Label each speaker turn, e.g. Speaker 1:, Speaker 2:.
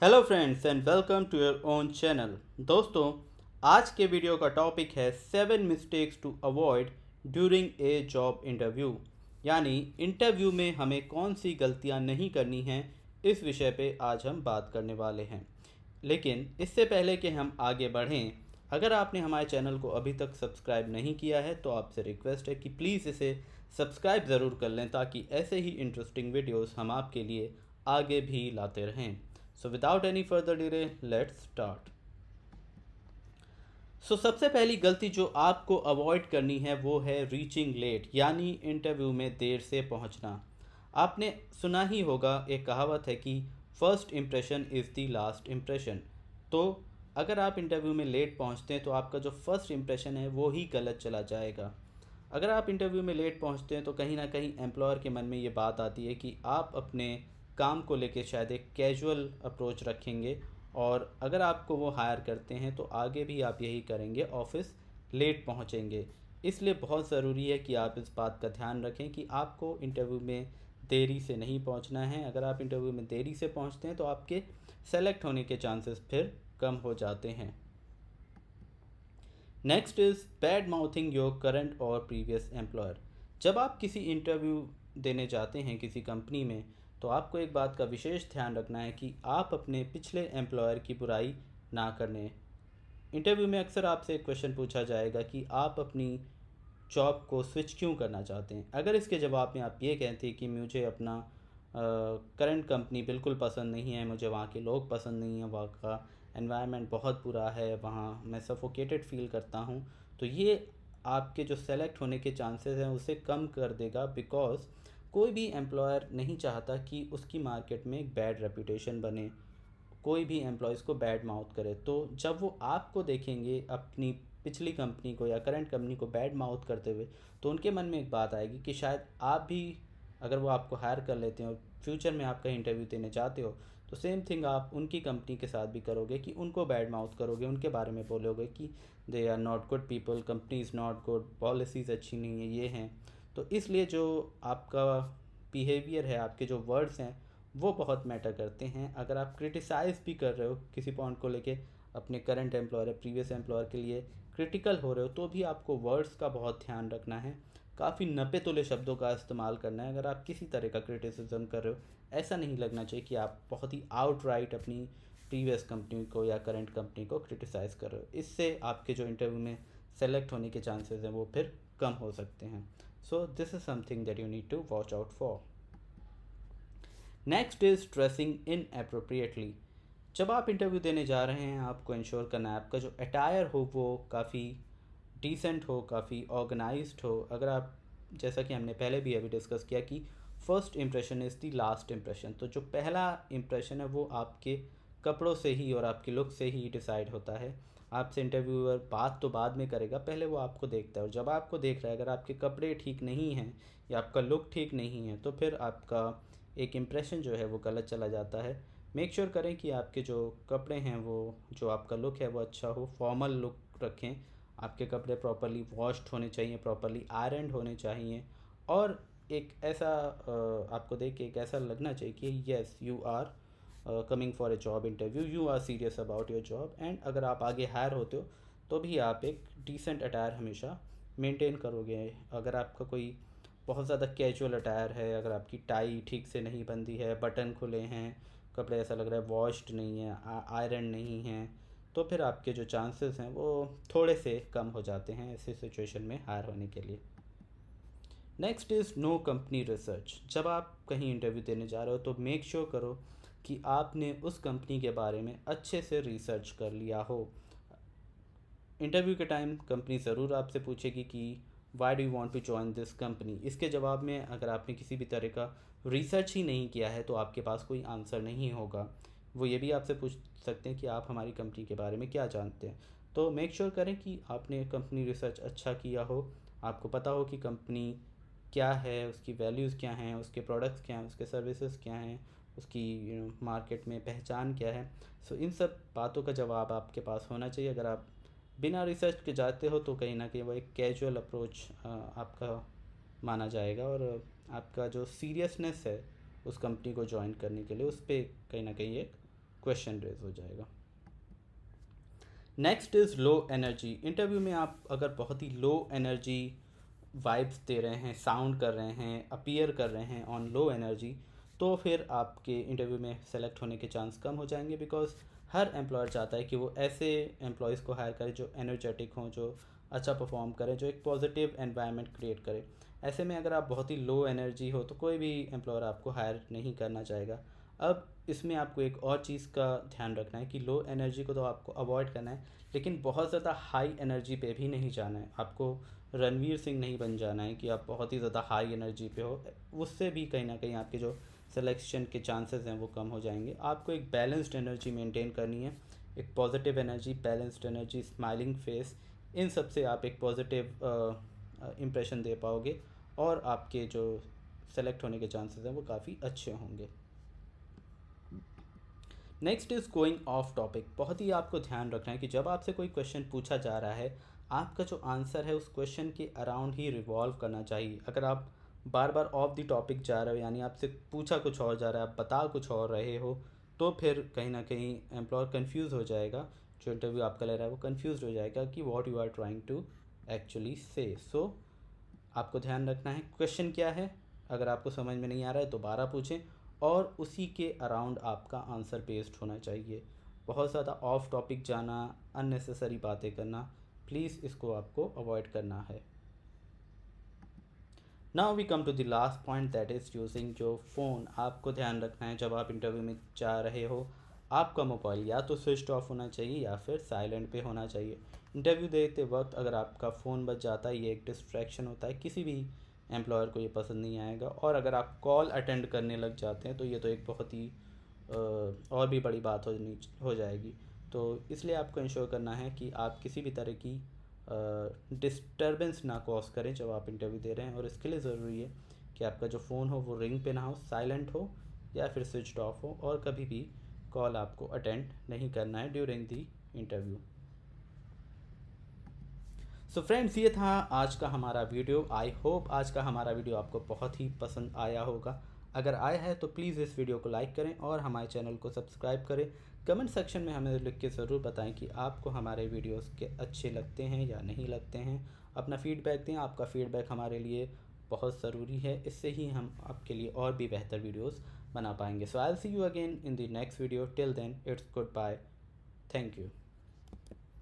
Speaker 1: Hello friends and welcome to your own channel. दोस्तों, आज के वीडियो का टॉपिक है 7 mistakes to avoid during a job interview. यानी इंटरव्यू में हमें कौन सी गलतियां नहीं करनी हैं, इस विषय पे आज हम बात करने वाले हैं। लेकिन इससे पहले कि हम आगे बढ़ें, अगर आपने हमारे चैनल को अभी तक सब्सक्राइब नहीं किया है तो आपसे रिक्वेस्ट है कि प्लीज़ इसे सब्सक्राइब ज़रूर कर लें, ताकि ऐसे ही इंटरेस्टिंग वीडियोस हम आपके लिए आगे भी लाते रहें। So without any further delay let's start. सबसे पहली गलती जो आपको अवॉइड करनी है वो है रीचिंग लेट, यानी इंटरव्यू में देर से पहुंचना। आपने सुना ही होगा, एक कहावत है कि first impression is the last impression. तो अगर आप इंटरव्यू में लेट पहुंचते हैं तो आपका जो फर्स्ट इम्प्रेशन है वो ही गलत चला जाएगा। अगर आप इंटरव्यू में लेट पहुंचते हैं तो कहीं ना कहीं एम्प्लॉयर के मन में ये बात आती है कि आप अपने काम को लेके शायद एक कैजुअल अप्रोच रखेंगे, और अगर आपको वो हायर करते हैं तो आगे भी आप यही करेंगे, ऑफिस लेट पहुंचेंगे। इसलिए बहुत ज़रूरी है कि आप इस बात का ध्यान रखें कि आपको इंटरव्यू में देरी से नहीं पहुंचना है। अगर आप इंटरव्यू में देरी से पहुंचते हैं तो आपके सेलेक्ट होने के चांसेस फिर कम हो जाते हैं। Next is bad mouthing your current और प्रीवियस एम्प्लॉयर। जब आप किसी इंटरव्यू देने जाते हैं किसी कंपनी में, तो आपको एक बात का विशेष ध्यान रखना है कि आप अपने पिछले एम्प्लॉयर की बुराई ना करने। इंटरव्यू में अक्सर आपसे एक क्वेश्चन पूछा जाएगा कि आप अपनी जॉब को स्विच क्यों करना चाहते हैं। अगर इसके जवाब में आप ये कहते हैं कि मुझे अपना करंट कंपनी बिल्कुल पसंद नहीं है, मुझे वहाँ के लोग पसंद नहीं हैं, वहाँ का एनवायरनमेंट बहुत बुरा है, वहाँ मैं सफोकेटेड फील करता हूँ, तो ये आपके जो सेलेक्ट होने के चांसेस हैं उसे कम कर देगा। बिकॉज़ कोई भी एम्प्लॉयर नहीं चाहता कि उसकी मार्केट में एक बैड रेपुटेशन बने, कोई भी एम्प्लॉयज़ को बैड माउथ करे। तो जब वो आपको देखेंगे अपनी पिछली कंपनी को या करंट कंपनी को बैड माउथ करते हुए, तो उनके मन में एक बात आएगी कि शायद आप भी, अगर वो आपको हायर कर लेते हैं और फ्यूचर में आप कहीं इंटरव्यू देने जाते हो, तो सेम थिंग आप उनकी कंपनी के साथ भी करोगे कि उनको बैड माउथ करोगे, उनके बारे में बोलोगे कि they are not good people, company is not good, policies अच्छी नहीं है, ये हैं। तो इसलिए जो आपका बिहेवियर है, आपके जो वर्ड्स हैं, वो बहुत मैटर करते हैं। अगर आप क्रिटिसाइज़ भी कर रहे हो किसी पॉइंट को लेके, अपने करंट एम्प्लॉयर या प्रीवियस एम्प्लॉयर के लिए क्रिटिकल हो रहे हो, तो भी आपको वर्ड्स का बहुत ध्यान रखना है। काफ़ी नपे तुले शब्दों का इस्तेमाल करना है अगर आप किसी तरह का क्रिटिसिज्म कर रहे हो। ऐसा नहीं लगना चाहिए कि आप बहुत ही आउटराइट अपनी प्रीवियस कंपनी को या करंट कंपनी को क्रिटिसाइज़ कर रहे हो। इससे आपके जो इंटरव्यू में सेलेक्ट होने के चांसेस हैं वो फिर कम हो सकते हैं। So this is something that you need to watch out for. Next is dressing in appropriately. जब आप इंटरव्यू देने जा रहे हैं, आपको इंश्योर करना है आपका जो अटायर हो वो काफ़ी डिसेंट हो, काफ़ी ऑर्गेनाइज्ड हो। अगर आप, जैसा कि हमने पहले भी अभी डिस्कस किया कि first impression is the last impression, तो जो पहला इम्प्रेशन है वो आपके कपड़ों से ही और आपके लुक से ही डिसाइड होता है। आपसे इंटरव्यूअर बात तो बाद में करेगा, पहले वो आपको देखता है, और जब आपको देख रहा है, अगर आपके कपड़े ठीक नहीं हैं या आपका लुक ठीक नहीं है, तो फिर आपका एक इम्प्रेशन जो है वो गलत चला जाता है। मेक श्योर करें कि आपके जो कपड़े हैं, वो जो आपका लुक है वो अच्छा हो, फॉर्मल लुक रखें। आपके कपड़े प्रॉपरली वॉश्ड होने चाहिए, प्रॉपरली आयरनड होने चाहिए, और एक ऐसा आपको देख के एक ऐसा लगना चाहिए कि yes you are coming for a job interview, you are serious about your job. And अगर आप आगे हायर होते हो तो भी आप एक डिसेंट अटायर हमेशा मेंटेन करोगे। अगर आपका कोई बहुत ज़्यादा कैजुअल अटायर है, अगर आपकी टाई ठीक से नहीं बंधी है, बटन खुले हैं, कपड़े ऐसा लग रहा है वॉश्ड नहीं है, आयरन नहीं है, तो फिर आपके जो चांसेस हैं वो थोड़े से कम हो जाते हैं ऐसे सिचुएशन में हायर होने के लिए। Next is no company research. जब आप कहीं इंटरव्यू देने जा रहे हो तो मेक श्योर करो कि आपने उस कंपनी के बारे में अच्छे से रिसर्च कर लिया हो। इंटरव्यू के टाइम कंपनी ज़रूर आपसे पूछेगी कि why do you want to join this company. इसके जवाब में अगर आपने किसी भी तरह का रिसर्च ही नहीं किया है तो आपके पास कोई आंसर नहीं होगा। वो ये भी आपसे पूछ सकते हैं कि आप हमारी कंपनी के बारे में क्या जानते हैं। तो मेक श्योर करें कि आपने कंपनी रिसर्च अच्छा किया हो, आपको पता हो कि कंपनी क्या है, उसकी वैल्यूज़ क्या हैं, उसके प्रोडक्ट्स क्या हैं, उसके सर्विसेज क्या हैं, उसकी मार्केट में पहचान क्या है। सो इन सब बातों का जवाब आपके पास होना चाहिए। अगर आप बिना रिसर्च के जाते हो तो कहीं ना कहीं वो एक कैजुअल अप्रोच आपका माना जाएगा, और आपका जो सीरियसनेस है उस कंपनी को ज्वाइन करने के लिए, उस पर कहीं ना कहीं एक क्वेश्चन रेज हो जाएगा। Next is low energy. Interview में आप अगर बहुत ही लो एनर्जी वाइब्स दे रहे हैं, साउंड कर रहे हैं, अपीयर कर रहे हैं ऑन लो एनर्जी, तो फिर आपके इंटरव्यू में सेलेक्ट होने के चांस कम हो जाएंगे, बिकॉज हर एम्प्लॉयर चाहता है कि वो ऐसे एम्प्लॉयज़ को हायर करे जो एनर्जेटिक हों, जो अच्छा परफॉर्म करें, जो एक पॉजिटिव एनवायरनमेंट क्रिएट करे। ऐसे में अगर आप बहुत ही लो एनर्जी हो तो कोई भी एम्प्लॉयर आपको हायर नहीं करना चाहेगा। अब इसमें आपको एक और चीज़ का ध्यान रखना है कि लो एनर्जी को तो आपको अवॉइड करना है, लेकिन बहुत ज़्यादा हाई एनर्जी पे भी नहीं जाना है। आपको रणवीर सिंह नहीं बन जाना है कि आप बहुत ही ज़्यादा हाई एनर्जी पे हो, उससे भी कहीं ना कहीं आपके जो सिलेक्शन के चांसेस हैं वो कम हो जाएंगे। आपको एक बैलेंस्ड एनर्जी मेंटेन करनी है, एक positive energy, balanced energy, smiling face, इन सब से आप एक पॉजिटिव इम्प्रेशन दे पाओगे और आपके जो सेलेक्ट होने के चांसेस हैं वो काफ़ी अच्छे होंगे। Next is going of topic. बहुत ही आपको ध्यान रखना है कि जब आपसे कोई क्वेश्चन पूछा जा रहा है, आपका जो आंसर है उस क्वेश्चन के अराउंड ही रिवॉल्व करना चाहिए। अगर आप बार बार ऑफ द टॉपिक जा रहे हो, यानी आपसे पूछा कुछ और जा रहा है, आप बता कुछ और रहे हो, तो फिर कहीं ना कहीं एम्प्लॉयर कन्फ्यूज़ हो जाएगा, जो इंटरव्यू आपका ले रहा है वो कन्फ्यूज़ हो जाएगा कि what you are trying to actually say. So आपको ध्यान रखना है क्वेश्चन क्या है, अगर आपको समझ में नहीं आ रहा है दोबारा पूछें, और उसी के अराउंड आपका आंसर बेस्ड होना चाहिए। बहुत ज़्यादा ऑफ टॉपिक जाना, अननेसेसरी बातें करना, प्लीज़ इसको आपको अवॉइड करना है। Now we come to the last point, that is using जो फ़ोन। आपको ध्यान रखना है जब आप इंटरव्यू में जा रहे हो, आपका मोबाइल या तो स्विच ऑफ होना चाहिए या फिर साइलेंट पे होना चाहिए। इंटरव्यू देते वक्त अगर आपका फ़ोन बज जाता है, ये एक डिस्ट्रैक्शन होता है, किसी भी एम्प्लॉयर को ये पसंद नहीं आएगा। और अगर आप कॉल अटेंड करने लग जाते हैं तो ये तो एक बहुत ही और भी बड़ी बात हो जाएगी। तो इसलिए आपको इंश्योर करना है कि आप किसी भी तरह की डिस्टर्बेंस ना कॉज करें जब आप इंटरव्यू दे रहे हैं। और इसके लिए ज़रूरी है कि आपका जो फ़ोन हो वो रिंग पे ना हो, साइलेंट हो या फिर स्विच ऑफ हो, और कभी भी कॉल आपको अटेंड नहीं करना है during the interview. So friends, ये था आज का हमारा वीडियो। आई होप आज का हमारा वीडियो आपको बहुत ही पसंद आया होगा। अगर आया है तो प्लीज़ इस वीडियो को लाइक करें और हमारे चैनल को सब्सक्राइब करें। कमेंट सेक्शन में हमें लिख के ज़रूर बताएं कि आपको हमारे वीडियोस के अच्छे लगते हैं या नहीं लगते हैं। अपना फीडबैक दें, आपका फीडबैक हमारे लिए बहुत ज़रूरी है, इससे ही हम आपके लिए और भी बेहतर वीडियोस बना पाएंगे। So I will see you again in the next video. Till then it's good bye, thank you.